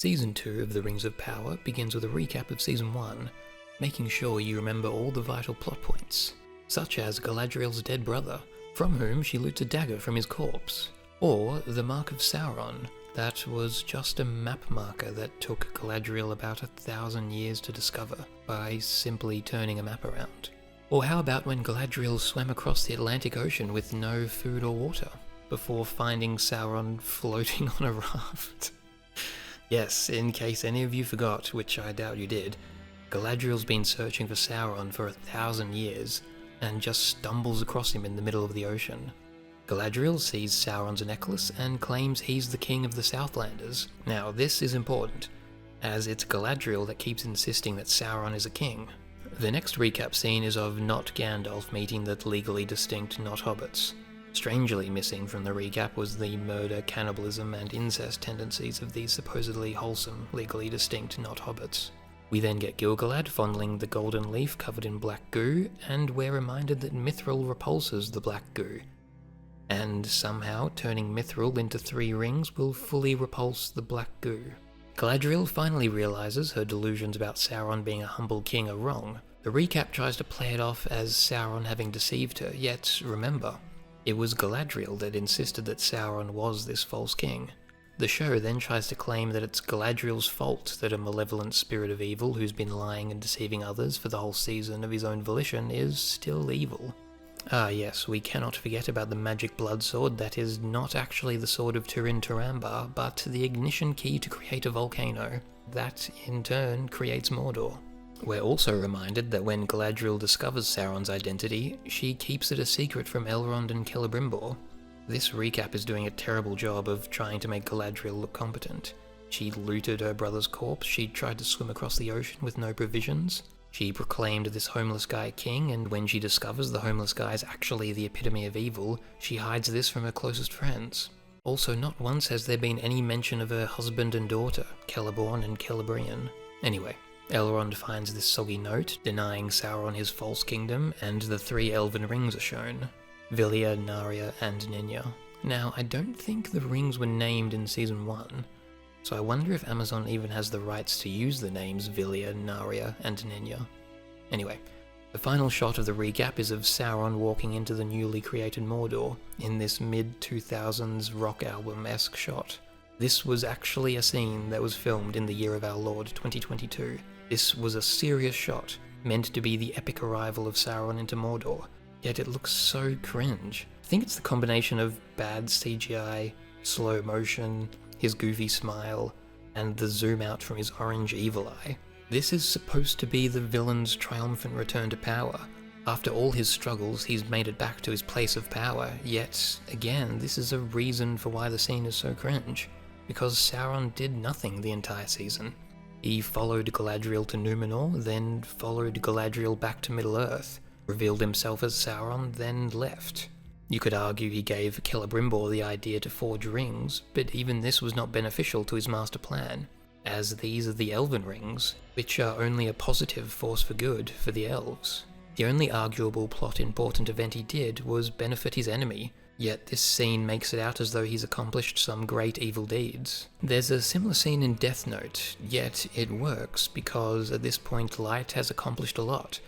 Season 2 of The Rings of Power begins with a recap of Season 1, making sure you remember all the vital plot points, such as Galadriel's dead brother, from whom she loot a dagger from his corpse, or the Mark of Sauron, that was just a map marker that took Galadriel about 1,000 years to discover by simply turning a map around. Or how about when Galadriel swam across the Atlantic Ocean with no food or water, before finding Sauron floating on a raft? Yes, in case any of you forgot, which I doubt you did, Galadriel's been searching for Sauron for 1,000 years, and just stumbles across him in the middle of the ocean. Galadriel sees Sauron's necklace and claims he's the king of the Southlanders. Now this is important, as it's Galadriel that keeps insisting that Sauron is a king. The next recap scene is of not Gandalf meeting the legally distinct not hobbits. Strangely missing from the recap was the murder, cannibalism and incest tendencies of these supposedly wholesome, legally distinct not hobbits. We then get Gil-galad fondling the golden leaf covered in black goo, and we're reminded that Mithril repulses the black goo. And somehow turning Mithril into 3 rings will fully repulse the black goo. Galadriel finally realises her delusions about Sauron being a humble king are wrong. The recap tries to play it off as Sauron having deceived her, yet remember, it was Galadriel that insisted that Sauron was this false king. The show then tries to claim that it's Galadriel's fault that a malevolent spirit of evil who's been lying and deceiving others for the whole season of his own volition is still evil. Ah yes, we cannot forget about the magic blood sword that is not actually the sword of Turin Turambar, but the ignition key to create a volcano. That, in turn, creates Mordor. We're also reminded that when Galadriel discovers Sauron's identity, she keeps it a secret from Elrond and Celebrimbor. This recap is doing a terrible job of trying to make Galadriel look competent. She looted her brother's corpse, she tried to swim across the ocean with no provisions, she proclaimed this homeless guy king, and when she discovers the homeless guy is actually the epitome of evil, she hides this from her closest friends. Also, not once has there been any mention of her husband and daughter, Celeborn and Celebrian. Anyway, Elrond finds this soggy note, denying Sauron his false kingdom, and the 3 elven rings are shown. Vilya, Narya, and Nenya. Now, I don't think the rings were named in Season 1, so I wonder if Amazon even has the rights to use the names Vilya, Narya, and Nenya. Anyway, the final shot of the recap is of Sauron walking into the newly created Mordor, in this mid-2000s rock album-esque shot. This was actually a scene that was filmed in the year of our Lord 2022. This was a serious shot, meant to be the epic arrival of Sauron into Mordor, yet it looks so cringe. I think it's the combination of bad CGI, slow motion, his goofy smile, and the zoom out from his orange evil eye. This is supposed to be the villain's triumphant return to power. After all his struggles, he's made it back to his place of power, yet, again, this is a reason for why the scene is so cringe. Because Sauron did nothing the entire season. He followed Galadriel to Numenor, then followed Galadriel back to Middle-earth, revealed himself as Sauron, then left. You could argue he gave Celebrimbor the idea to forge rings, but even this was not beneficial to his master plan, as these are the Elven rings, which are only a positive force for good for the elves. The only arguable plot-important event he did was benefit his enemy, yet this scene makes it out as though he's accomplished some great evil deeds. There's a similar scene in Death Note, yet it works because at this point Light has accomplished a lot.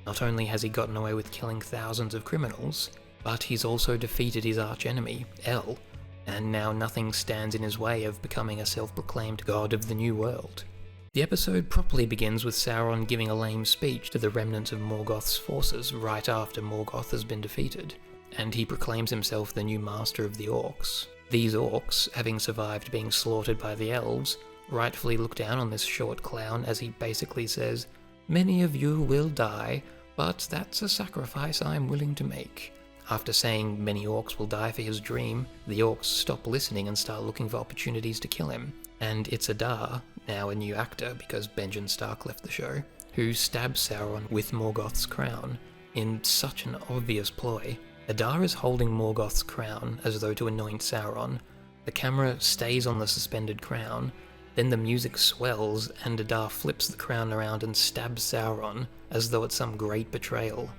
Not only has he gotten away with killing thousands of criminals, but he's also defeated his archenemy, El, and now nothing stands in his way of becoming a self-proclaimed god of the New World. The episode properly begins with Sauron giving a lame speech to the remnants of Morgoth's forces right after Morgoth has been defeated, and he proclaims himself the new master of the orcs. These orcs, having survived being slaughtered by the elves, rightfully look down on this short clown as he basically says, "Many of you will die, but that's a sacrifice I'm willing to make." After saying many orcs will die for his dream, the orcs stop listening and start looking for opportunities to kill him. And it's Adar, now a new actor because Benjen Stark left the show, who stabs Sauron with Morgoth's crown, in such an obvious ploy. Adar is holding Morgoth's crown as though to anoint Sauron. The camera stays on the suspended crown, then the music swells and Adar flips the crown around and stabs Sauron as though it's some great betrayal.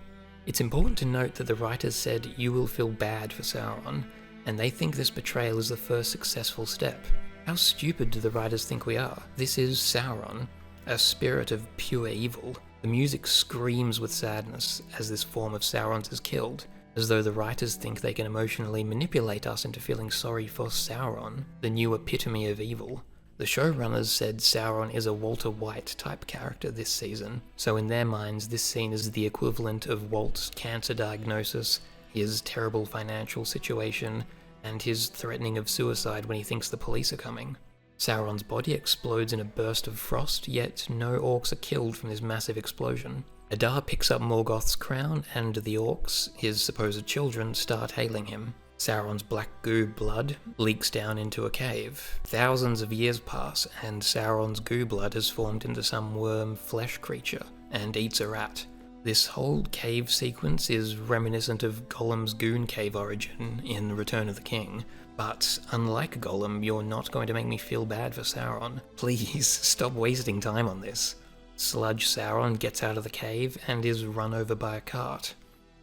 It's important to note that the writers said you will feel bad for Sauron, and they think this betrayal is the first successful step. How stupid do the writers think we are? This is Sauron, a spirit of pure evil. The music screams with sadness as this form of Sauron's is killed, as though the writers think they can emotionally manipulate us into feeling sorry for Sauron, the new epitome of evil. The showrunners said Sauron is a Walter White type character this season, so in their minds this scene is the equivalent of Walt's cancer diagnosis, his terrible financial situation, and his threatening of suicide when he thinks the police are coming. Sauron's body explodes in a burst of frost, yet no orcs are killed from this massive explosion. Adar picks up Morgoth's crown, and the orcs, his supposed children, start hailing him. Sauron's black goo blood leaks down into a cave. Thousands of years pass, and Sauron's goo blood has formed into some worm flesh creature, and eats a rat. This whole cave sequence is reminiscent of Gollum's Goon Cave origin in Return of the King, but unlike Gollum, you're not going to make me feel bad for Sauron. Please, stop wasting time on this. Sludge Sauron gets out of the cave and is run over by a cart.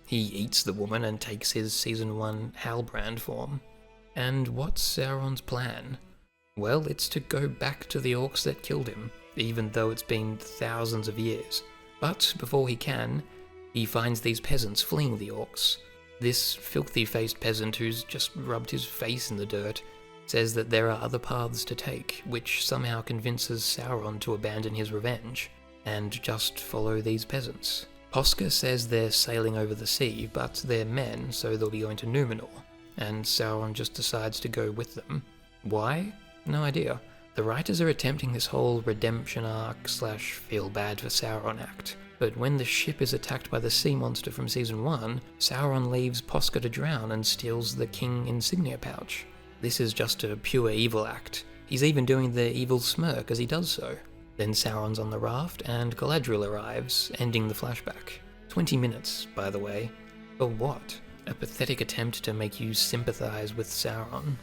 He eats the woman and takes his Season 1 Halbrand form. And what's Sauron's plan? Well, it's to go back to the orcs that killed him, even though it's been thousands of years. But before he can, he finds these peasants fleeing the orcs. This filthy-faced peasant who's just rubbed his face in the dirt says that there are other paths to take, which somehow convinces Sauron to abandon his revenge and just follow these peasants. Posca says they're sailing over the sea, but they're men, so they'll be going to Númenor, and Sauron just decides to go with them. Why? No idea. The writers are attempting this whole redemption arc / feel bad for Sauron act, but when the ship is attacked by the sea monster from Season 1, Sauron leaves Posca to drown and steals the king insignia pouch. This is just a pure evil act. He's even doing the evil smirk as he does so. Then Sauron's on the raft, and Galadriel arrives, ending the flashback. 20 minutes, by the way. For what? A pathetic attempt to make you sympathize with Sauron.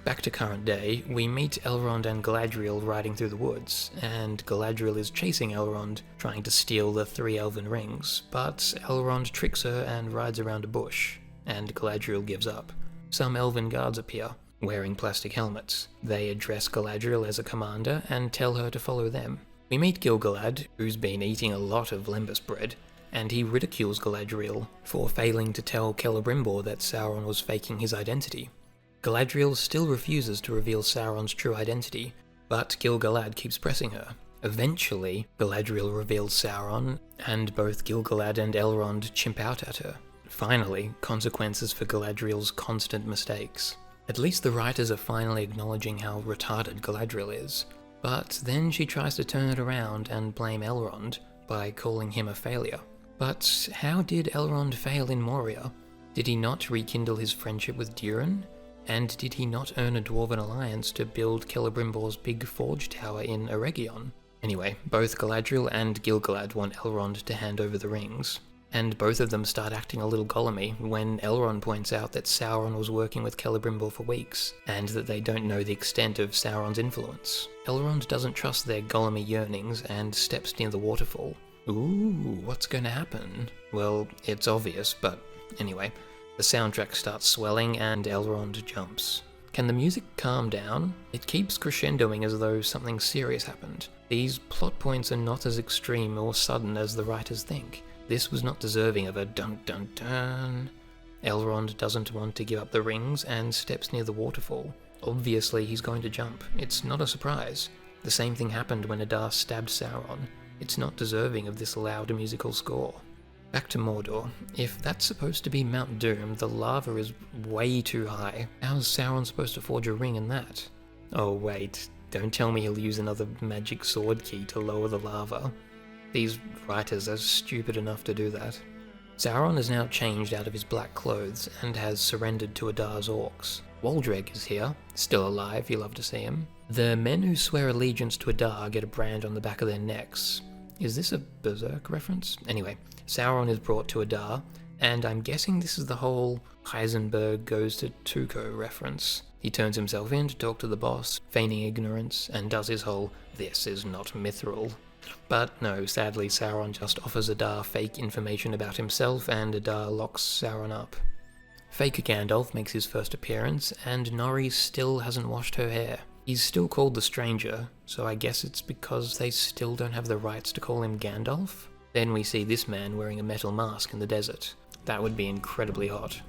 Back to current day, we meet Elrond and Galadriel riding through the woods, and Galadriel is chasing Elrond, trying to steal the 3 elven rings, but Elrond tricks her and rides around a bush, and Galadriel gives up. Some elven guards appear, wearing plastic helmets. They address Galadriel as a commander and tell her to follow them. We meet Gil-galad, who's been eating a lot of lembas bread, and he ridicules Galadriel for failing to tell Celebrimbor that Sauron was faking his identity. Galadriel still refuses to reveal Sauron's true identity, but Gil-galad keeps pressing her. Eventually, Galadriel reveals Sauron, and both Gil-galad and Elrond chimp out at her. Finally, consequences for Galadriel's constant mistakes. At least the writers are finally acknowledging how retarded Galadriel is. But then she tries to turn it around and blame Elrond by calling him a failure. But how did Elrond fail in Moria? Did he not rekindle his friendship with Durin? And did he not earn a Dwarven alliance to build Celebrimbor's big forge tower in Eregion? Anyway, both Galadriel and Gil-galad want Elrond to hand over the rings. And both of them start acting a little Gollumy when Elrond points out that Sauron was working with Celebrimbor for weeks, and that they don't know the extent of Sauron's influence. Elrond doesn't trust their Gollumy yearnings and steps near the waterfall. Ooh, what's going to happen? Well, it's obvious, but anyway. The soundtrack starts swelling and Elrond jumps. Can the music calm down? It keeps crescendoing as though something serious happened. These plot points are not as extreme or sudden as the writers think. This was not deserving of a dun-dun-dun. Elrond doesn't want to give up the rings and steps near the waterfall. Obviously he's going to jump. It's not a surprise. The same thing happened when Adar stabbed Sauron. It's not deserving of this loud musical score. Back to Mordor. If that's supposed to be Mount Doom, the lava is way too high. How's Sauron supposed to forge a ring in that? Oh wait, don't tell me he'll use another magic sword key to lower the lava. These writers are stupid enough to do that. Sauron is now changed out of his black clothes and has surrendered to Adar's orcs. Waldreg is here, still alive, you love to see him. The men who swear allegiance to Adar get a brand on the back of their necks. Is this a Berserk reference? Anyway, Sauron is brought to Adar, and I'm guessing this is the whole Heisenberg goes to Tuco reference. He turns himself in to talk to the boss, feigning ignorance, and does his whole "this is not mithril." But no, sadly Sauron just offers Adar fake information about himself, and Adar locks Sauron up. Fake Gandalf makes his first appearance, and Nori still hasn't washed her hair. He's still called the Stranger, so I guess it's because they still don't have the rights to call him Gandalf? Then we see this man wearing a metal mask in the desert. That would be incredibly hot.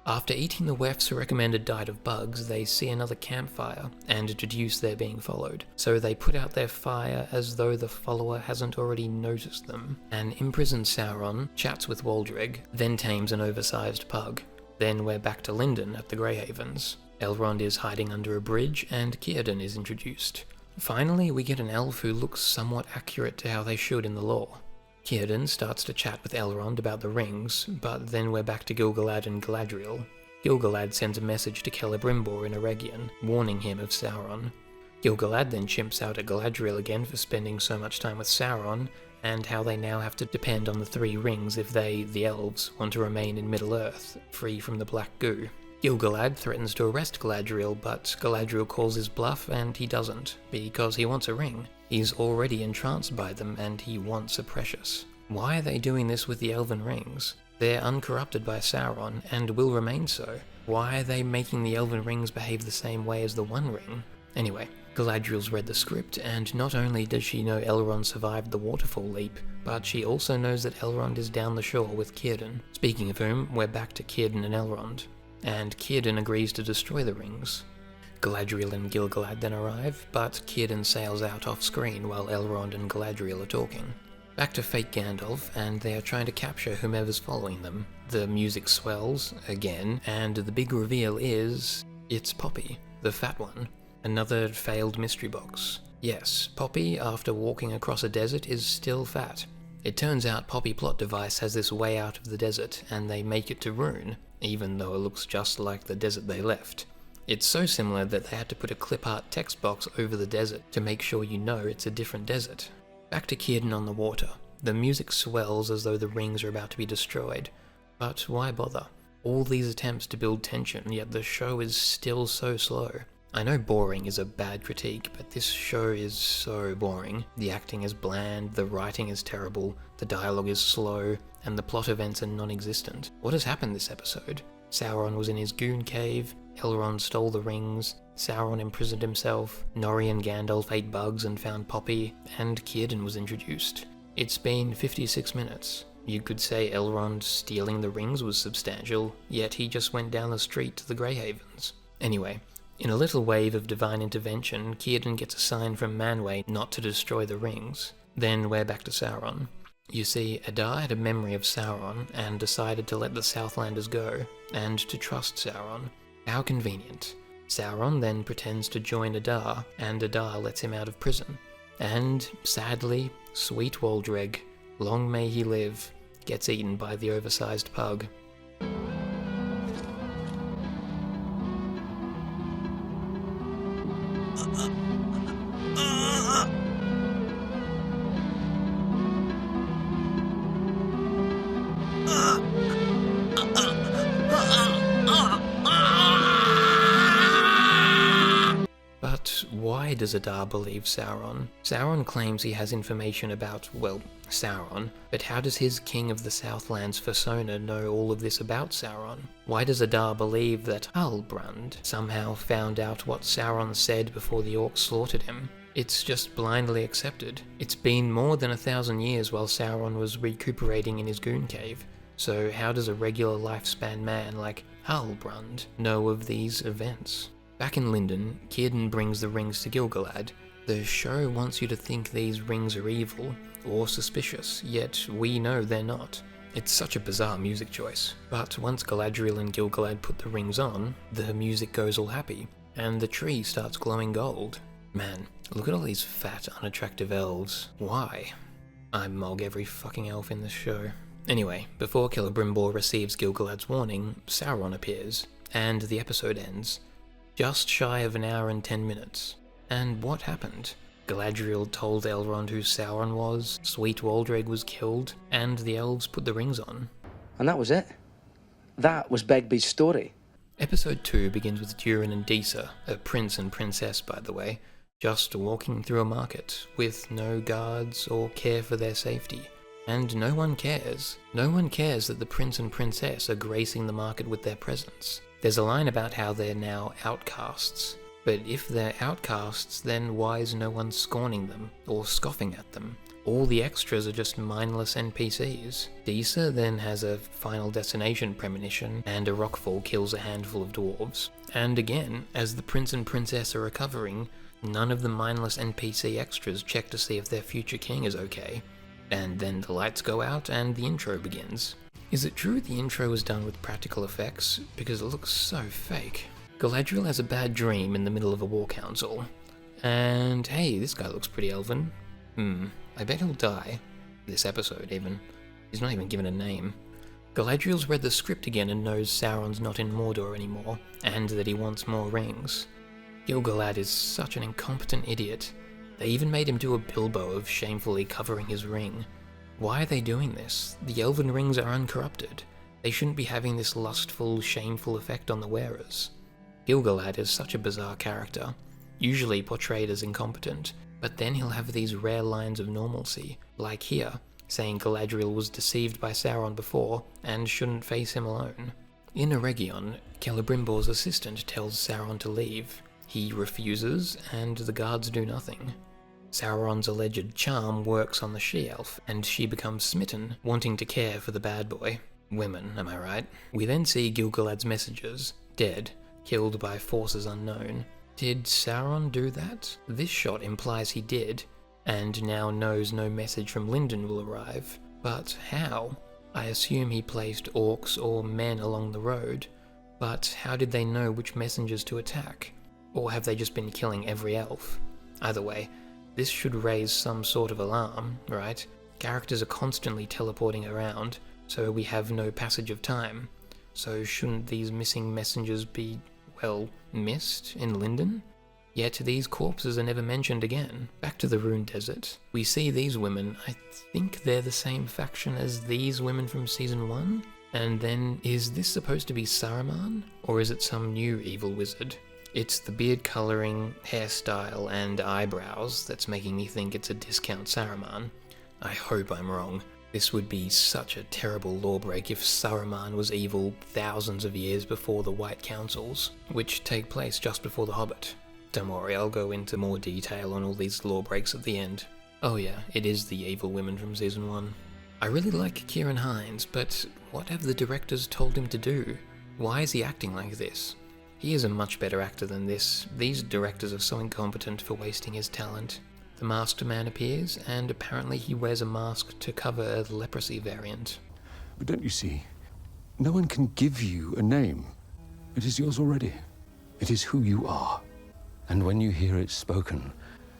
After eating the Wef's recommended diet of bugs, they see another campfire and deduce they're being followed. So they put out their fire as though the follower hasn't already noticed them. An imprisoned Sauron chats with Waldreg, then tames an oversized pug. Then we're back to Lindon at the Greyhavens. Elrond is hiding under a bridge and Círdan is introduced. Finally, we get an elf who looks somewhat accurate to how they should in the lore. Círdan starts to chat with Elrond about the rings, but then we're back to Gil-galad and Galadriel. Gil-galad sends a message to Celebrimbor in Eregion, warning him of Sauron. Gil-galad then chimps out at Galadriel again for spending so much time with Sauron, and how they now have to depend on the 3 rings if they, the elves, want to remain in Middle-earth, free from the black goo. Gil-galad threatens to arrest Galadriel, but Galadriel calls his bluff and he doesn't, because he wants a ring. He's already entranced by them and he wants a precious. Why are they doing this with the elven rings? They're uncorrupted by Sauron and will remain so. Why are they making the elven rings behave the same way as the One Ring? Anyway, Galadriel's read the script, and not only does she know Elrond survived the waterfall leap, but she also knows that Elrond is down the shore with Círdan. Speaking of whom, we're back to Círdan and Elrond. And Círdan agrees to destroy the rings. Galadriel and Gil-galad then arrive, but Círdan sails out off-screen while Elrond and Galadriel are talking. Back to fake Gandalf, and they are trying to capture whomever's following them. The music swells, again, and the big reveal is... it's Poppy, the fat one. Another failed mystery box. Yes, Poppy, after walking across a desert, is still fat. It turns out Poppy plot device has this way out of the desert, and they make it to Rune, even though it looks just like the desert they left. It's so similar that they had to put a clip art text box over the desert to make sure you know it's a different desert. Back to Círdan on the water. The music swells as though the rings are about to be destroyed. But why bother? All these attempts to build tension, yet the show is still so slow. I know boring is a bad critique, but this show is so boring. The acting is bland, the writing is terrible, the dialogue is slow, and the plot events are non-existent. What has happened this episode? Sauron was in his goon cave, Elrond stole the rings, Sauron imprisoned himself, Nori and Gandalf ate bugs and found Poppy, and Círdan was introduced. It's been 56 minutes. You could say Elrond stealing the rings was substantial, yet he just went down the street to the Greyhavens. Anyway, in a little wave of divine intervention, Círdan gets a sign from Manwë not to destroy the rings. Then we're back to Sauron. You see, Adar had a memory of Sauron and decided to let the Southlanders go, and to trust Sauron. How convenient. Sauron then pretends to join Adar, and Adar lets him out of prison. And, sadly, sweet Waldreg, long may he live, gets eaten by the oversized pug. But why does Adar believe Sauron? Sauron claims he has information about, well, Sauron, but how does his King of the Southlands persona know all of this about Sauron? Why does Adar believe that Halbrand somehow found out what Sauron said before the orcs slaughtered him? It's just blindly accepted. It's been more than 1,000 years while Sauron was recuperating in his goon cave, so how does a regular lifespan man like Halbrand know of these events? Back in Lindon, Círdan brings the rings to Gil-galad. The show wants you to think these rings are evil, or suspicious, yet we know they're not. It's such a bizarre music choice, but once Galadriel and Gil-galad put the rings on, the music goes all happy, and the tree starts glowing gold. Man, look at all these fat, unattractive elves. Why? I mog every fucking elf in this show. Anyway, before Celebrimbor receives Gil-galad's warning, Sauron appears, and the episode ends. Just shy of 1 hour and 10 minutes. And what happened? Galadriel told Elrond who Sauron was, sweet Waldreg was killed, and the elves put the rings on. And that was it. That was Begbie's story. Episode 2 begins with Durin and Disa, a prince and princess by the way, just walking through a market, with no guards or care for their safety. And no one cares. No one cares that the prince and princess are gracing the market with their presence. There's a line about how they're now outcasts. But if they're outcasts, then why is no one scorning them or scoffing at them? All the extras are just mindless NPCs. Disa then has a Final Destination premonition, and a rockfall kills a handful of dwarves. And again, as the prince and princess are recovering, none of the mindless NPC extras check to see if their future king is okay. And then the lights go out and the intro begins. Is it true the intro was done with practical effects? Because it looks so fake. Galadriel has a bad dream in the middle of a war council. And hey, this guy looks pretty elven. I bet he'll die. This episode, even. He's not even given a name. Galadriel's read the script again and knows Sauron's not in Mordor anymore, and that he wants more rings. Gil-galad is such an incompetent idiot. They even made him do a Bilbo of shamefully covering his ring. Why are they doing this? The elven rings are uncorrupted. They shouldn't be having this lustful, shameful effect on the wearers. Gil-galad is such a bizarre character, usually portrayed as incompetent, but then he'll have these rare lines of normalcy, like here, saying Galadriel was deceived by Sauron before and shouldn't face him alone. In Eregion, Celebrimbor's assistant tells Sauron to leave. He refuses, and the guards do nothing. Sauron's alleged charm works on the she-elf, and she becomes smitten, wanting to care for the bad boy. Women, am I right? We then see Gil-galad's messengers, dead, killed by forces unknown. Did Sauron do that? This shot implies he did, and now knows no message from Lindon will arrive. But how? I assume he placed orcs or men along the road, but how did they know which messengers to attack? Or have they just been killing every elf? Either way, this should raise some sort of alarm, right? Characters are constantly teleporting around, so we have no passage of time. So shouldn't these missing messengers be, well, missed in Lindon? Yet these corpses are never mentioned again. Back to the Rune Desert. We see these women. I think they're the same faction as these women from Season 1? And then, is this supposed to be Saruman? Or is it some new evil wizard? It's the beard colouring, hairstyle, and eyebrows that's making me think it's a discount Saruman. I hope I'm wrong. This would be such a terrible lawbreak if Saruman was evil thousands of years before the White Councils, which take place just before The Hobbit. Don't worry, I'll go into more detail on all these lawbreaks at the end. Oh yeah, it is the evil women from Season 1. I really like Kieran Hines, but what have the directors told him to do? Why is he acting like this? He is a much better actor than this. These directors are so incompetent for wasting his talent. The masked man appears, and apparently he wears a mask to cover a leprosy variant. But don't you see? No one can give you a name. It is yours already. It is who you are. And when you hear it spoken,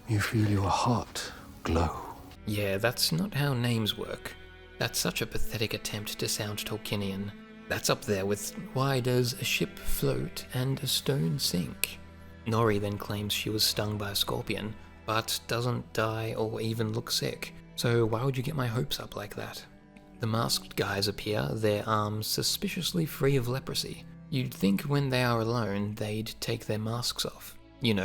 you feel your heart glow. Yeah, that's not how names work. That's such a pathetic attempt to sound Tolkienian. That's up there with, why does a ship float and a stone sink? Nori then claims she was stung by a scorpion, but doesn't die or even look sick, so why would you get my hopes up like that? The masked guys appear, their arms suspiciously free of leprosy. You'd think when they are alone, they'd take their masks off,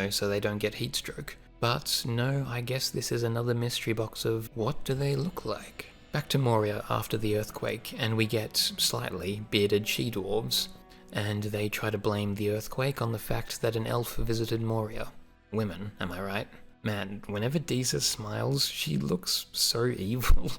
so they don't get heat stroke. But no, I guess this is another mystery box of what do they look like? Back to Moria after the earthquake, and we get slightly bearded she-dwarves, and they try to blame the earthquake on the fact that an elf visited Moria. Women, am I right? Man, whenever Disa smiles, she looks so evil.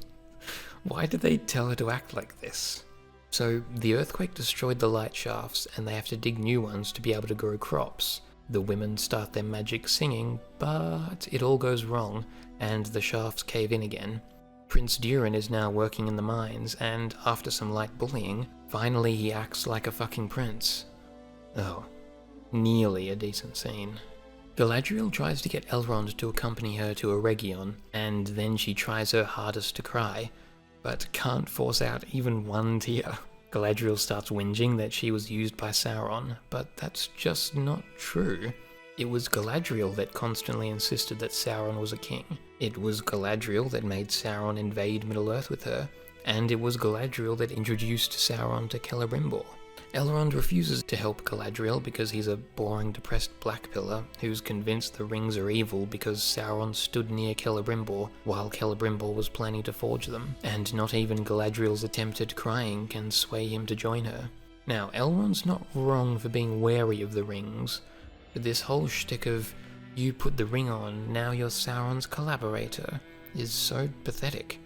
Why did they tell her to act like this? So, the earthquake destroyed the light shafts, and they have to dig new ones to be able to grow crops. The women start their magic singing, but it all goes wrong, and the shafts cave in again. Prince Durin is now working in the mines, and after some light bullying, finally he acts like a fucking prince. Oh, nearly a decent scene. Galadriel tries to get Elrond to accompany her to Eregion, and then she tries her hardest to cry, but can't force out even one tear. Galadriel starts whinging that she was used by Sauron, but that's just not true. It was Galadriel that constantly insisted that Sauron was a king. It was Galadriel that made Sauron invade Middle-earth with her, and it was Galadriel that introduced Sauron to Celebrimbor. Elrond refuses to help Galadriel because he's a boring, depressed blackpillar who's convinced the rings are evil because Sauron stood near Celebrimbor while Celebrimbor was planning to forge them, and not even Galadriel's attempt at crying can sway him to join her. Now, Elrond's not wrong for being wary of the rings, But this whole shtick of, you put the ring on, now you're Sauron's collaborator, is so pathetic.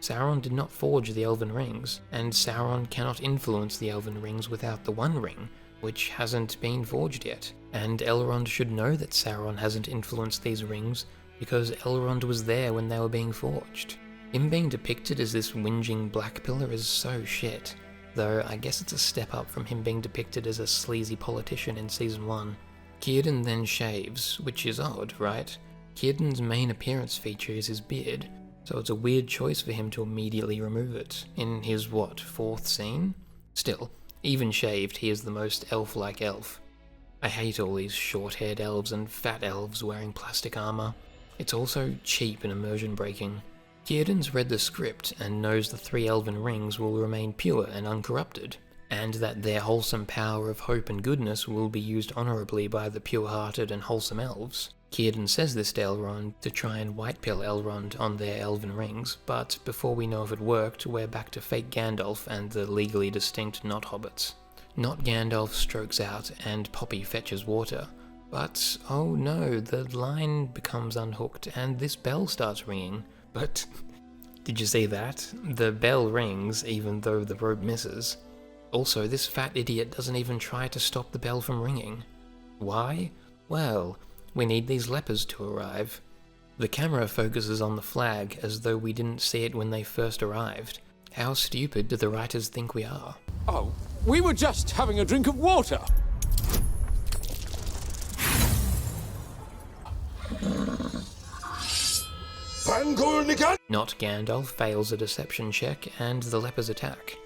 Sauron did not forge the Elven Rings, and Sauron cannot influence the Elven Rings without the One Ring, which hasn't been forged yet. And Elrond should know that Sauron hasn't influenced these rings, because Elrond was there when they were being forged. Him being depicted as this whinging black pillar is so shit, though I guess it's a step up from him being depicted as a sleazy politician in Season 1. Círdan then shaves, which is odd, right? Círdan's main appearance feature is his beard, so it's a weird choice for him to immediately remove it, in his, fourth scene? Still, even shaved, he is the most elf-like elf. I hate all these short-haired elves and fat elves wearing plastic armor. It's also cheap and immersion-breaking. Círdan's read the script and knows the 3 elven rings will remain pure and uncorrupted, and that their wholesome power of hope and goodness will be used honourably by the pure-hearted and wholesome elves. Círdan says this to Elrond to try and white-pill Elrond on their elven rings, but before we know if it worked, we're back to fake Gandalf and the legally distinct not-hobbits. Not Gandalf strokes out and Poppy fetches water, but oh no, the line becomes unhooked and this bell starts ringing. But did you see that? The bell rings even though the rope misses. Also, this fat idiot doesn't even try to stop the bell from ringing. Why? Well, we need these lepers to arrive. The camera focuses on the flag as though we didn't see it when they first arrived. How stupid do the writers think we are? Oh, we were just having a drink of water. Not Gandalf fails a deception check and the lepers attack.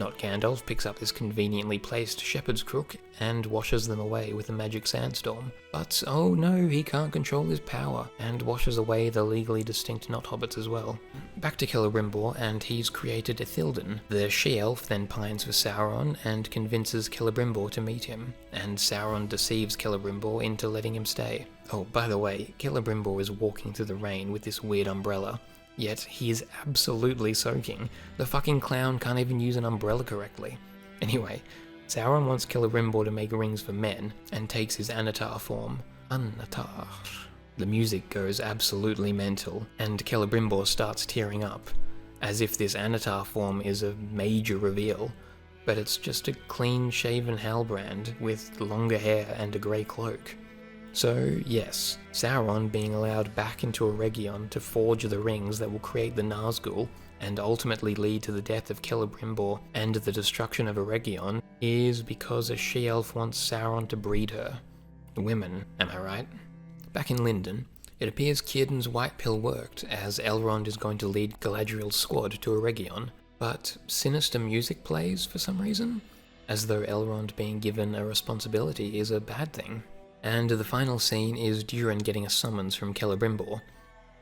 Not Gandalf picks up his conveniently placed shepherd's crook and washes them away with a magic sandstorm. But oh no, he can't control his power, and washes away the legally distinct not-hobbits as well. Back to Celebrimbor, and he's created Ithildan. The she-elf then pines for Sauron and convinces Celebrimbor to meet him, and Sauron deceives Celebrimbor into letting him stay. Oh, by the way, Celebrimbor is walking through the rain with this weird umbrella. Yet he is absolutely soaking. The fucking clown can't even use an umbrella correctly. Anyway, Sauron wants Celebrimbor to make rings for men, and takes his Anatar form. Anatar. The music goes absolutely mental, and Celebrimbor starts tearing up, as if this Anatar form is a major reveal, but it's just a clean-shaven Halbrand with longer hair and a grey cloak. So, yes, Sauron being allowed back into Eregion to forge the rings that will create the Nazgul, and ultimately lead to the death of Celebrimbor and the destruction of Eregion, is because a she-elf wants Sauron to breed her. Women, am I right? Back in Lindon, it appears Círdan's white pill worked, as Elrond is going to lead Galadriel's squad to Eregion, but sinister music plays for some reason, as though Elrond being given a responsibility is a bad thing. And the final scene is Durin getting a summons from Celebrimbor.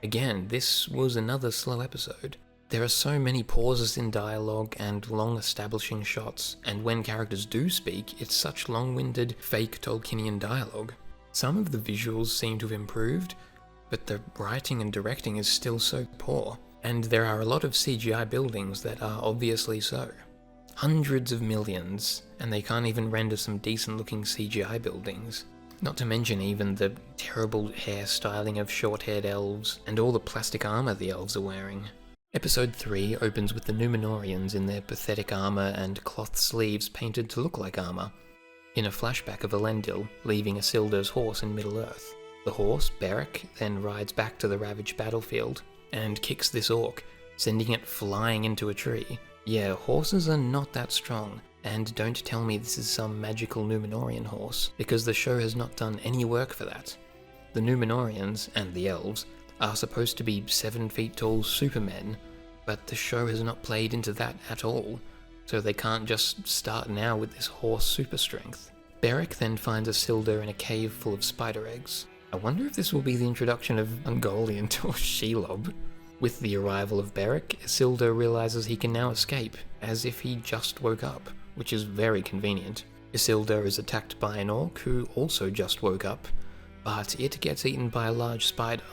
Again, this was another slow episode. There are so many pauses in dialogue and long establishing shots, and when characters do speak, it's such long-winded, fake Tolkienian dialogue. Some of the visuals seem to have improved, but the writing and directing is still so poor, and there are a lot of CGI buildings that are obviously so. Hundreds of millions, and they can't even render some decent-looking CGI buildings. Not to mention even the terrible hairstyling of short-haired elves, and all the plastic armour the elves are wearing. Episode 3 opens with the Númenóreans in their pathetic armour and cloth sleeves painted to look like armour, in a flashback of Elendil leaving Isildur's horse in Middle-earth. The horse, Beric, then rides back to the ravaged battlefield, and kicks this orc, sending it flying into a tree. Yeah, horses are not that strong. And don't tell me this is some magical Númenórean horse, because the show has not done any work for that. The Númenóreans, and the elves, are supposed to be 7 feet tall supermen, but the show has not played into that at all, so they can't just start now with this horse super strength. Beric then finds Isildur in a cave full of spider eggs. I wonder if this will be the introduction of Ungoliant or Shelob. With the arrival of Beric, Isildur realizes he can now escape, as if he just woke up, which is very convenient. Isildur is attacked by an orc who also just woke up, but it gets eaten by a large spider.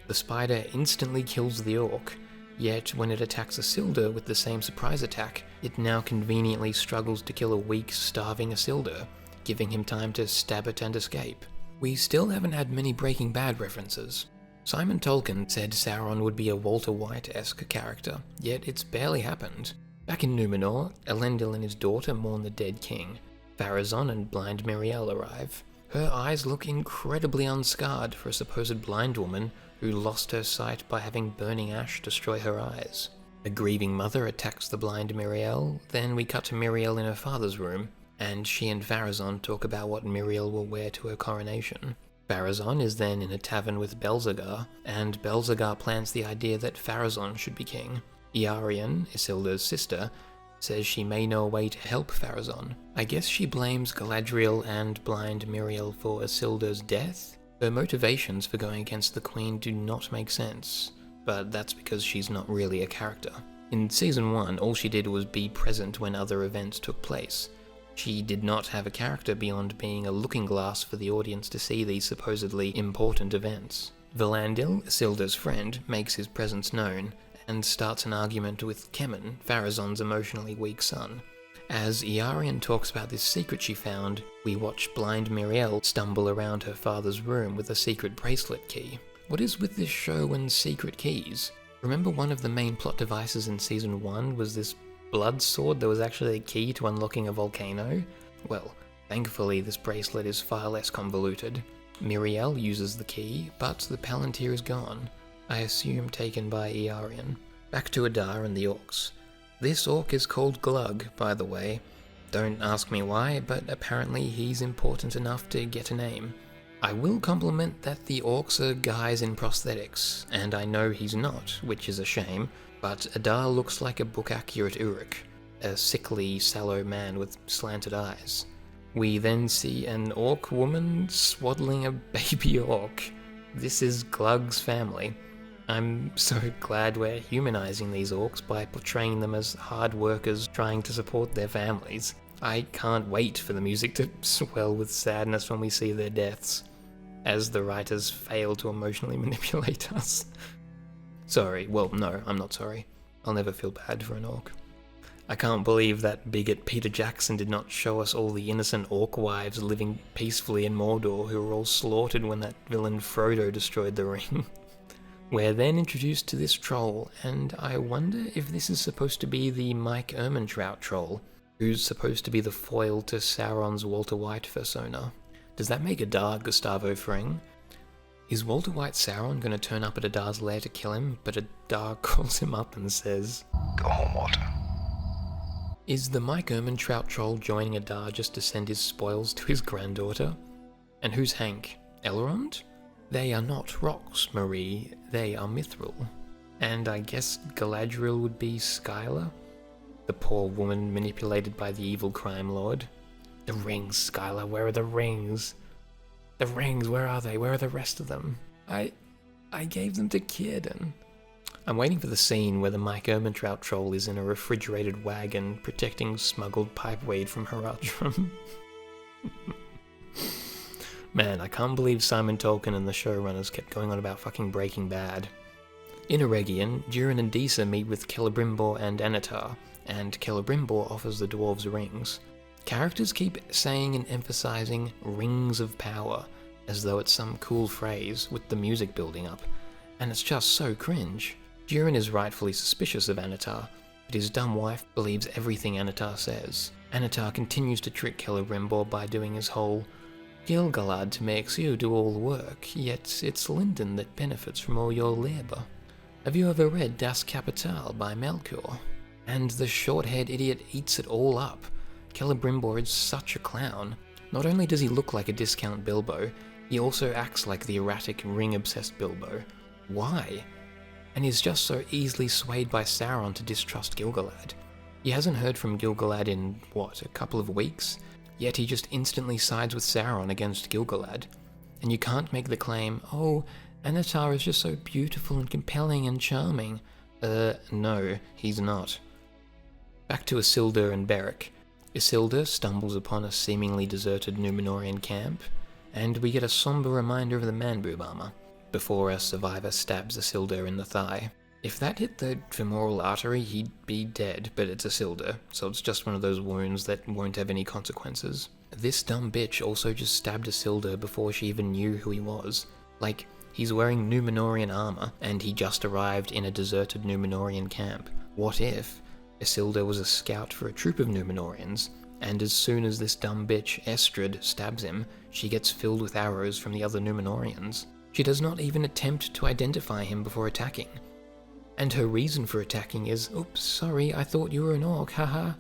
The spider instantly kills the orc, yet when it attacks Isildur with the same surprise attack, it now conveniently struggles to kill a weak, starving Isildur, giving him time to stab it and escape. We still haven't had many Breaking Bad references. Simon Tolkien said Sauron would be a Walter White-esque character, yet it's barely happened. Back in Numenor, Elendil and his daughter mourn the dead king. Pharazôn and blind Miriel arrive. Her eyes look incredibly unscarred for a supposed blind woman who lost her sight by having burning ash destroy her eyes. A grieving mother attacks the blind Miriel, then we cut to Miriel in her father's room, and she and Pharazôn talk about what Miriel will wear to her coronation. Pharazôn is then in a tavern with Belzegar, and Belzegar plants the idea that Pharazôn should be king. Iarion, Isildur's sister, says she may know a way to help Pharazôn. I guess she blames Galadriel and blind Miriel for Isildur's death? Her motivations for going against the Queen do not make sense, but that's because she's not really a character. In Season 1, all she did was be present when other events took place. She did not have a character beyond being a looking glass for the audience to see these supposedly important events. Valandil, Isildur's friend, makes his presence known, and starts an argument with Kemen, Pharazôn's emotionally weak son. As Iarion talks about this secret she found, we watch blind Miriel stumble around her father's room with a secret bracelet key. What is with this show and secret keys? Remember one of the main plot devices in Season 1 was this blood sword that was actually a key to unlocking a volcano? Well, thankfully this bracelet is far less convoluted. Miriel uses the key, but the Palantir is gone. I assume taken by Iarion. Back to Adar and the orcs. This orc is called Glug, by the way. Don't ask me why, but apparently he's important enough to get a name. I will compliment that the orcs are guys in prosthetics, and I know he's not, which is a shame, but Adar looks like a book-accurate Uruk, a sickly, sallow man with slanted eyes. We then see an orc woman swaddling a baby orc. This is Glug's family. I'm so glad we're humanizing these orcs by portraying them as hard workers trying to support their families. I can't wait for the music to swell with sadness when we see their deaths, as the writers fail to emotionally manipulate us. Sorry, well, no, I'm not sorry. I'll never feel bad for an orc. I can't believe that bigot Peter Jackson did not show us all the innocent orc wives living peacefully in Mordor who were all slaughtered when that villain Frodo destroyed the ring. We're then introduced to this troll, and I wonder if this is supposed to be the Mike Ehrmantraut troll, who's supposed to be the foil to Sauron's Walter White persona. Does that make Adar Gustavo Fring? Is Walter White Sauron going to turn up at Adar's lair to kill him, but Adar calls him up and says, "Go home, Walter." Is the Mike Ehrmantraut troll joining Adar just to send his spoils to his granddaughter? And who's Hank? Elrond? They are not rocks, Marie, they are mithril. And I guess Galadriel would be Skylar? The poor woman manipulated by the evil crime lord. The rings, Skylar, where are the rings? The rings, where are they? Where are the rest of them? I gave them to Círdan. I'm waiting for the scene where the Mike Ehrmantraut troll is in a refrigerated wagon protecting smuggled pipeweed from Haradrim. Man, I can't believe Simon Tolkien and the showrunners kept going on about fucking Breaking Bad. In Eregion, Durin and Disa meet with Celebrimbor and Anatar, and Celebrimbor offers the dwarves rings. Characters keep saying and emphasizing rings of power, as though it's some cool phrase with the music building up, and it's just so cringe. Durin is rightfully suspicious of Anatar, but his dumb wife believes everything Anatar says. Anatar continues to trick Celebrimbor by doing his whole Gil-galad makes you do all the work, yet it's Linden that benefits from all your labour. Have you ever read Das Kapital by Melchior? And the short-haired idiot eats it all up. Celebrimbor is such a clown. Not only does he look like a discount Bilbo, he also acts like the erratic, ring-obsessed Bilbo. Why? And he's just so easily swayed by Sauron to distrust Gil-galad. He hasn't heard from Gil-galad in, a couple of weeks? Yet he just instantly sides with Sauron against Gil-galad. And you can't make the claim, oh, Anatar is just so beautiful and compelling and charming. No, he's not. Back to Isildur and Beric. Isildur stumbles upon a seemingly deserted Númenórean camp, and we get a somber reminder of the man-boob armor, before a survivor stabs Isildur in the thigh. If that hit the femoral artery, he'd be dead, but it's Isildur, so it's just one of those wounds that won't have any consequences. This dumb bitch also just stabbed Isildur before she even knew who he was. Like, he's wearing Númenórean armor, and he just arrived in a deserted Númenórean camp. What if Isildur was a scout for a troop of Númenóreans, and as soon as this dumb bitch, Estrid, stabs him, she gets filled with arrows from the other Númenóreans? She does not even attempt to identify him before attacking. And her reason for attacking is, oops, sorry, I thought you were an orc, haha.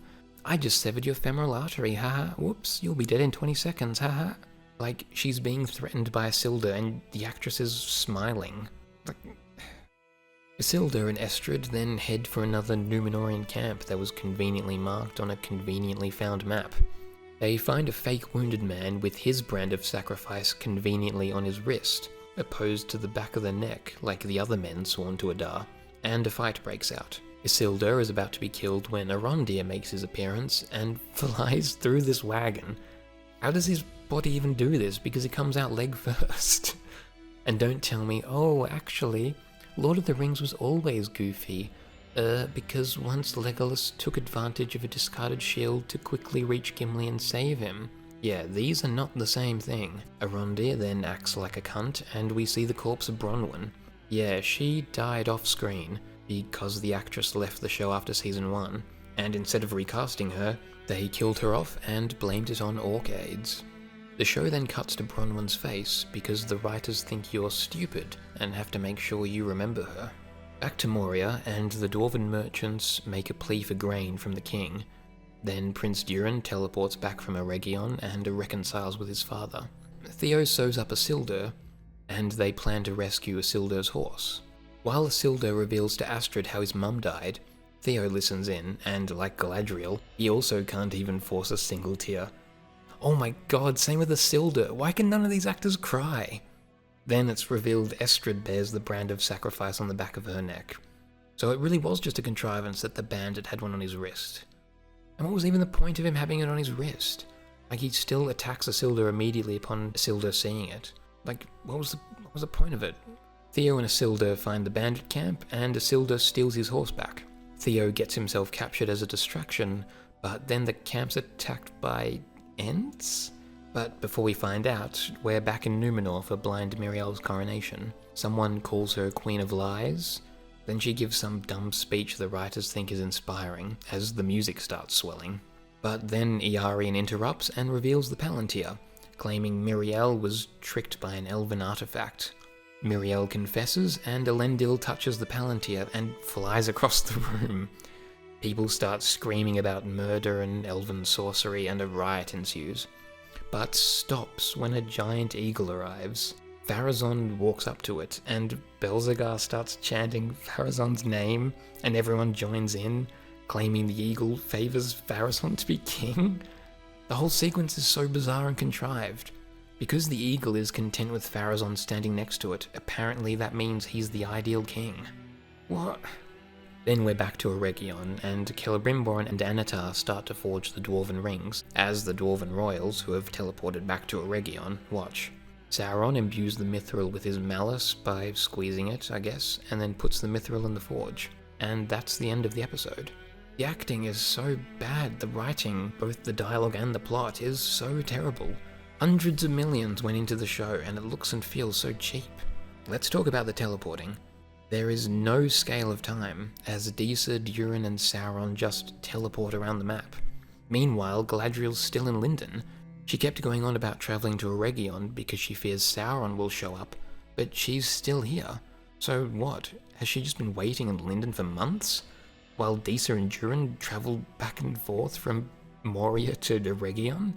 I just severed your femoral artery, haha. Whoops, you'll be dead in 20 seconds, haha. Like, she's being threatened by Isildur and the actress is smiling. Like, Isildur and Estrid then head for another Númenórean camp that was conveniently marked on a conveniently found map. They find a fake wounded man with his brand of sacrifice conveniently on his wrist, opposed to the back of the neck like the other men sworn to Adar. And a fight breaks out. Isildur is about to be killed when Arondir makes his appearance and flies through this wagon. How does his body even do this? Because he comes out leg first. And don't tell me, oh, actually, Lord of the Rings was always goofy. Because once Legolas took advantage of a discarded shield to quickly reach Gimli and save him. Yeah, these are not the same thing. Arondir then acts like a cunt, and we see the corpse of Bronwyn. Yeah, she died off screen because the actress left the show after season 1, and instead of recasting her, they killed her off and blamed it on orc aids. The show then cuts to Bronwyn's face because the writers think you're stupid and have to make sure you remember her. Back to Moria, and the dwarven merchants make a plea for grain from the king. Then Prince Durin teleports back from Eregion and reconciles with his father. Theo sews up Isildur, and they plan to rescue Isildur's horse. While Isildur reveals to Astrid how his mum died, Theo listens in, and like Galadriel, he also can't even force a single tear. Oh my god, same with Isildur, why can none of these actors cry? Then it's revealed Estrid bears the brand of sacrifice on the back of her neck. So it really was just a contrivance that the bandit had one on his wrist. And what was even the point of him having it on his wrist? Like, he still attacks Isildur immediately upon Isildur seeing it. Like, what was the point of it? Theo and Isildur find the bandit camp, and Isildur steals his horse back. Theo gets himself captured as a distraction, but then the camp's attacked by Ents? But before we find out, we're back in Númenor for blind Miriel's coronation. Someone calls her Queen of Lies, then she gives some dumb speech the writers think is inspiring, as the music starts swelling. But then Iarion interrupts and reveals the Palantir, claiming Miriel was tricked by an elven artifact. Miriel confesses, and Elendil touches the Palantir and flies across the room. People start screaming about murder and elven sorcery, and a riot ensues. But stops when a giant eagle arrives. Pharazôn walks up to it, and Belzegar starts chanting Pharazôn's name, and everyone joins in, claiming the eagle favors Pharazôn to be king. The whole sequence is so bizarre and contrived. Because the eagle is content with Pharazôn standing next to it, apparently that means he's the ideal king. What? Then we're back to Eregion, and Celebrimbor and Anatar start to forge the Dwarven rings, as the Dwarven royals, who have teleported back to Eregion, watch. Sauron imbues the mithril with his malice by squeezing it, I guess, and then puts the mithril in the forge. And that's the end of the episode. The acting is so bad, the writing, both the dialogue and the plot, is so terrible. Hundreds of millions went into the show, and it looks and feels so cheap. Let's talk about the teleporting. There is no scale of time, as Disa, Durin and Sauron just teleport around the map. Meanwhile, Galadriel's still in Lindon. She kept going on about travelling to Eregion because she fears Sauron will show up, but she's still here. So what, has she just been waiting in Lindon for months? While Disa and Durin travel back and forth from Moria to Eregion?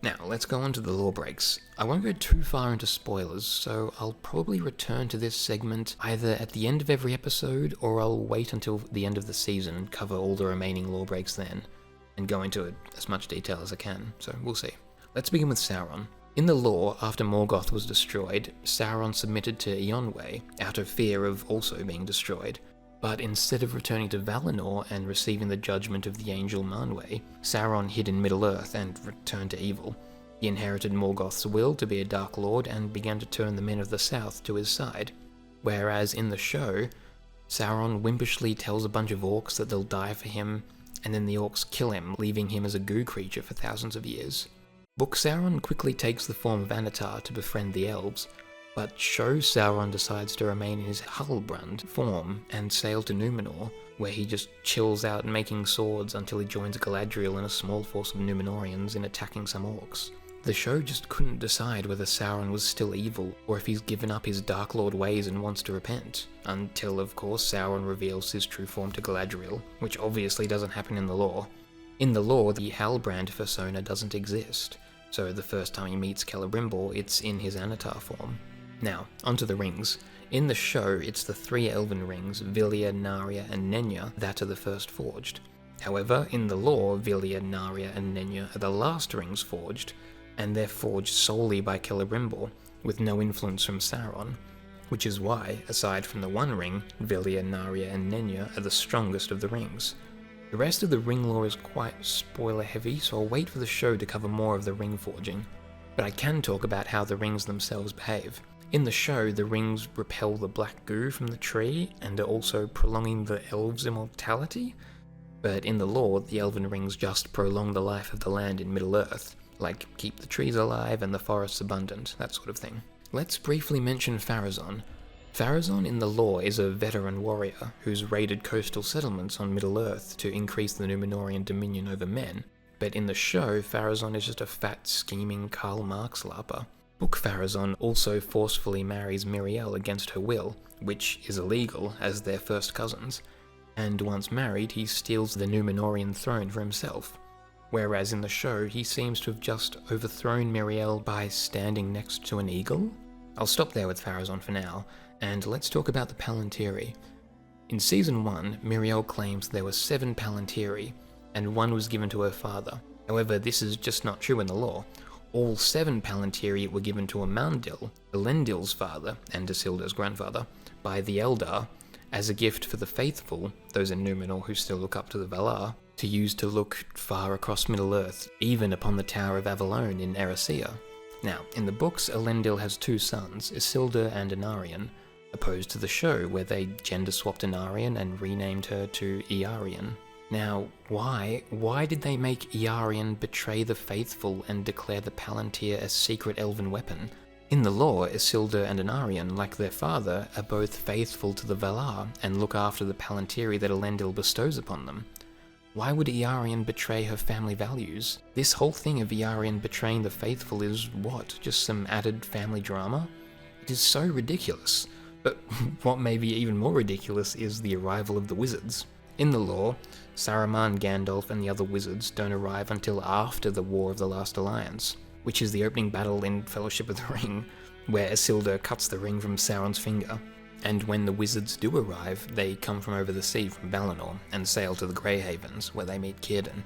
Now, let's go on to the lore breaks. I won't go too far into spoilers, so I'll probably return to this segment either at the end of every episode, or I'll wait until the end of the season and cover all the remaining lore breaks then, and go into as much detail as I can, so we'll see. Let's begin with Sauron. In the lore, after Morgoth was destroyed, Sauron submitted to Eonwë out of fear of also being destroyed. But instead of returning to Valinor and receiving the judgment of the angel Manwë, Sauron hid in Middle-earth and returned to evil. He inherited Morgoth's will to be a Dark Lord and began to turn the men of the South to his side. Whereas in the show, Sauron wimpishly tells a bunch of orcs that they'll die for him, and then the orcs kill him, leaving him as a goo creature for thousands of years. Book Sauron quickly takes the form of Anatar to befriend the elves, but Show Sauron decides to remain in his Hullbrand form and sail to Numenor, where he just chills out making swords until he joins Galadriel and a small force of Numenorians in attacking some orcs. The show just couldn't decide whether Sauron was still evil, or if he's given up his Dark Lord ways and wants to repent, until of course Sauron reveals his true form to Galadriel, which obviously doesn't happen in the lore. In the lore, the Halbrand persona doesn't exist, so the first time he meets Celebrimbor, it's in his Anatar form. Now, onto the rings. In the show, it's the 3 elven rings, Vilya, Narya, and Nenya, that are the first forged. However, in the lore, Vilya, Narya, and Nenya are the last rings forged, and they're forged solely by Celebrimbor, with no influence from Sauron, which is why, aside from the One Ring, Vilya, Narya, and Nenya are the strongest of the rings. The rest of the ring lore is quite spoiler heavy, so I'll wait for the show to cover more of the ring forging, but I can talk about how the rings themselves behave. In the show, the rings repel the black goo from the tree, and are also prolonging the elves' immortality, but in the lore, the elven rings just prolong the life of the land in Middle-earth, like keep the trees alive and the forests abundant, that sort of thing. Let's briefly mention Pharazôn. Pharazôn in the lore is a veteran warrior who's raided coastal settlements on Middle-earth to increase the Numenorian dominion over men, but in the show, Pharazôn is just a fat, scheming Karl Marx larper. Book Pharazôn also forcefully marries Miriel against her will, which is illegal as they're first cousins, and once married he steals the Numenorian throne for himself, whereas in the show he seems to have just overthrown Miriel by standing next to an eagle? I'll stop there with Pharazôn for now, and let's talk about the Palantiri. In Season 1, Miriel claims there were 7 Palantiri, and 1 was given to her father. However, this is just not true in the lore. All 7 Palantiri were given to Amandil, Elendil's father and Isildur's grandfather, by the Eldar, as a gift for the faithful, those in Numenor who still look up to the Valar, to use to look far across Middle-earth, even upon the Tower of Avalon in Eressëa. Now, in the books, Elendil has 2 sons, Isildur and Anarion, opposed to the show where they gender-swapped Anarion and renamed her to Iarion. Now, why did they make Iarion betray the faithful and declare the Palantir a secret elven weapon? In the lore, Isildur and Anarion, like their father, are both faithful to the Valar and look after the Palantiri that Elendil bestows upon them. Why would Iarion betray her family values? This whole thing of Iarion betraying the faithful is what? Just some added family drama? It is so ridiculous. But what may be even more ridiculous is the arrival of the wizards. In the lore, Saruman, Gandalf, and the other wizards don't arrive until after the War of the Last Alliance, which is the opening battle in Fellowship of the Ring, where Isildur cuts the ring from Sauron's finger. And when the wizards do arrive, they come from over the sea from Valinor and sail to the Grey Havens, where they meet Círdan.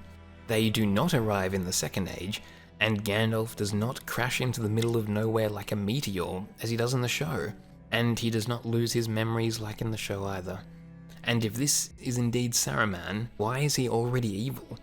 They do not arrive in the Second Age, and Gandalf does not crash into the middle of nowhere like a meteor, as he does in the show. And he does not lose his memories like in the show either. And if this is indeed Saruman, why is he already evil?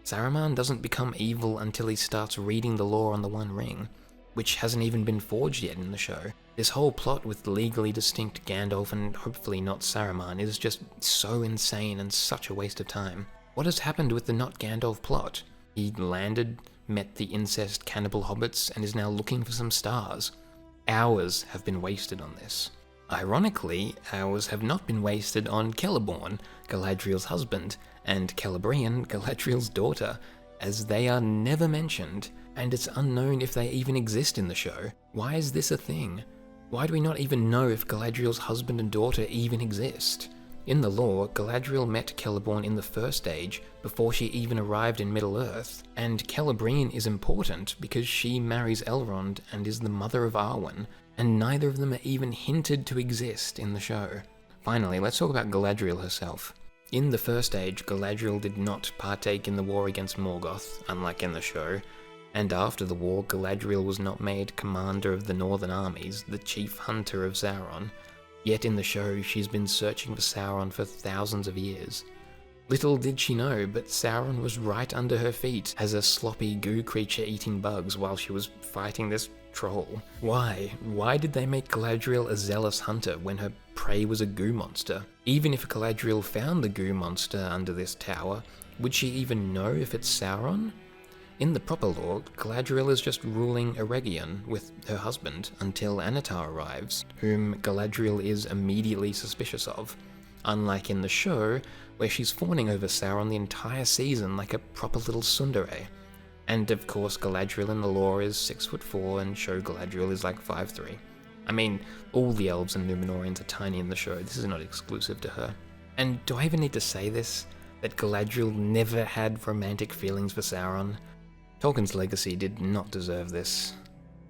Saruman doesn't become evil until he starts reading the lore on the One Ring, which hasn't even been forged yet in the show. This whole plot with legally distinct Gandalf and hopefully not Saruman is just so insane and such a waste of time. What has happened with the not Gandalf plot? He landed, met the incest cannibal hobbits, and is now looking for some stars. Hours have been wasted on this. Ironically, hours have not been wasted on Celeborn, Galadriel's husband, and Celebrian, Galadriel's daughter, as they are never mentioned, and it's unknown if they even exist in the show. Why is this a thing? Why do we not even know if Galadriel's husband and daughter even exist? In the lore, Galadriel met Celeborn in the First Age, before she even arrived in Middle-earth, and Celebrian is important because she marries Elrond and is the mother of Arwen, and neither of them are even hinted to exist in the show. Finally, let's talk about Galadriel herself. In the First Age, Galadriel did not partake in the war against Morgoth, unlike in the show, and after the war, Galadriel was not made commander of the Northern armies, the chief hunter of Sauron. Yet in the show, she's been searching for Sauron for thousands of years. Little did she know, but Sauron was right under her feet as a sloppy goo creature eating bugs while she was fighting this troll. Why? Why did they make Galadriel a zealous hunter when her prey was a goo monster? Even if Galadriel found the goo monster under this tower, would she even know if it's Sauron? In the proper lore, Galadriel is just ruling Eregion with her husband until Anatar arrives, whom Galadriel is immediately suspicious of, unlike in the show, where she's fawning over Sauron the entire season like a proper little tsundere. And of course Galadriel in the lore is 6'4" and show Galadriel is like 5'3". I mean, all the elves and Númenóreans are tiny in the show, this is not exclusive to her. And do I even need to say this? That Galadriel never had romantic feelings for Sauron? Tolkien's legacy did not deserve this.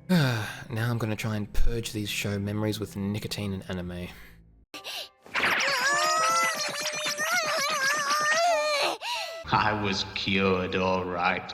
Now I'm gonna try and purge these show memories with nicotine and anime. I was cured, all right.